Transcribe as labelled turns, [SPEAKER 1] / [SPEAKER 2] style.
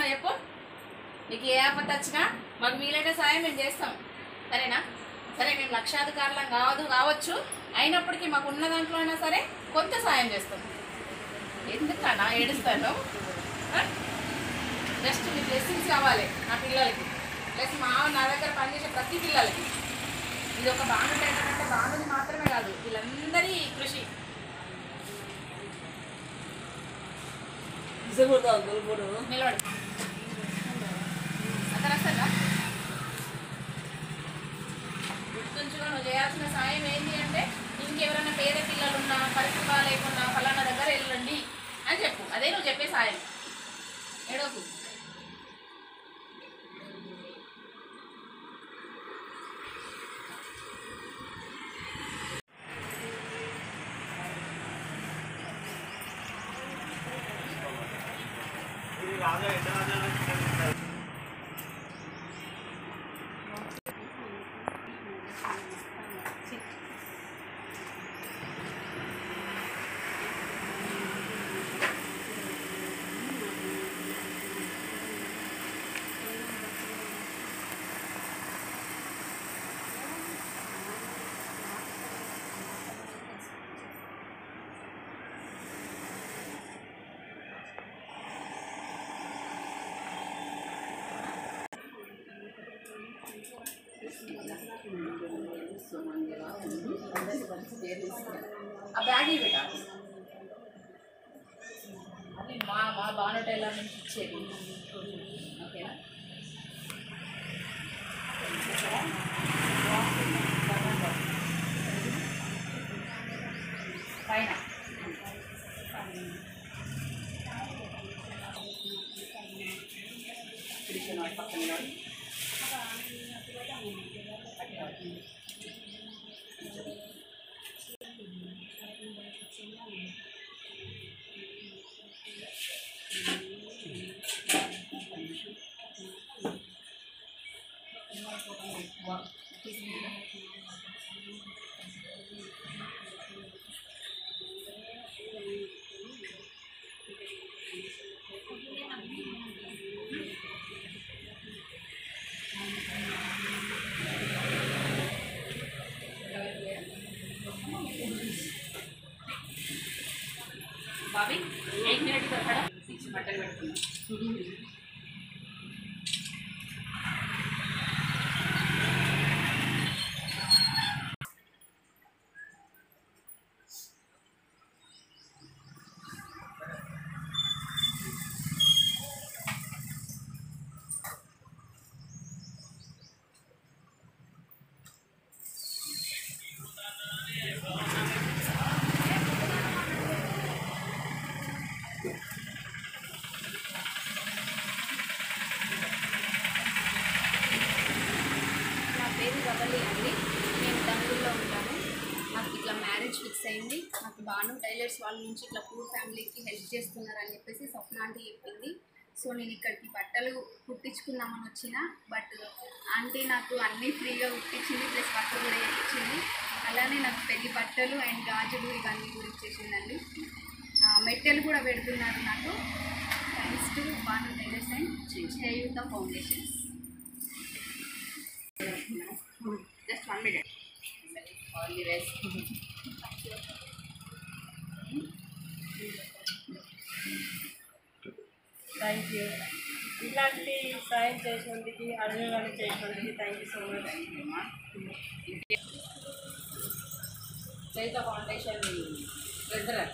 [SPEAKER 1] చేస్తానో చెప్పు. నీకు ఏ ఆపత్త వచ్చినా మాకు వీలైన సాయం మేము చేస్తాం, సరేనా? సరే మేము లక్షాధికారులం కావచ్చు, అయినప్పటికీ మాకు ఉన్న దాంట్లో అయినా సరే కొంత సాయం చేస్తాం. ఎందుకన్నా ఏడుస్తాను? జస్ట్ మీ బ్లెస్సింగ్స్ కావాలి నా పిల్లలకి, ప్లస్ నా దగ్గర పనిచేసే ప్రతి పిల్లలకి. ఇది ఒక బాణుడు ఏంటంటే బాణుది మాత్రమే కాదు, వీళ్ళందరి కృషి. నిలబడు అతను వస్తాడా? గుర్తుంచుకో, నువ్వు చేయాల్సిన సాయం ఏంటి అంటే ఇంకెవరైనా పేద పిల్లలున్నా పరిస్థితి బాగాలేకున్నా ఫలానా దగ్గర వెళ్ళండి అని చెప్పు. అదే నువ్వు చెప్పే సాయం. ఏడోకు. ఆ బ్యాగ్ పెట్టాలి. అది మా బానటైల నుంచి ఇచ్చేది, ఓకేనా? పైన పక్కన బాబీ 8 మినిట్స్ అక్కడ 6 బట్టలు పెట్టుకున్నాం.
[SPEAKER 2] ఫిక్స్ అయింది. నాకు బాను టైలర్స్ వాళ్ళ నుంచి ఇట్లా పూర్ ఫ్యామిలీకి హెల్ప్ చేస్తున్నారని చెప్పేసి స్వప్న ఆంటీ చెప్పింది. సో నేను ఇక్కడికి బట్టలు కుట్టించుకుందామని వచ్చిన, బట్ ఆంటీ నాకు అన్నీ ఫ్రీగా కుట్టించింది, ప్లస్ బట్టలు కూడా ఇచ్చింది. అలానే నాకు పెళ్లి బట్టలు అండ్ గాజులు ఇవన్నీ కూడా ఇచ్చేసిందండి. మెట్టెలు కూడా పెడుతున్నారు నాకు. Thanks to Banu tailors and Cheyutha foundations.
[SPEAKER 1] Just 1 minute. All the best.
[SPEAKER 3] Thank you. ఇలాంటి సాయం చేసినందుకు, అడగగానే చేసినందుకు thank you so much.
[SPEAKER 1] Cheyutha foundation treasurer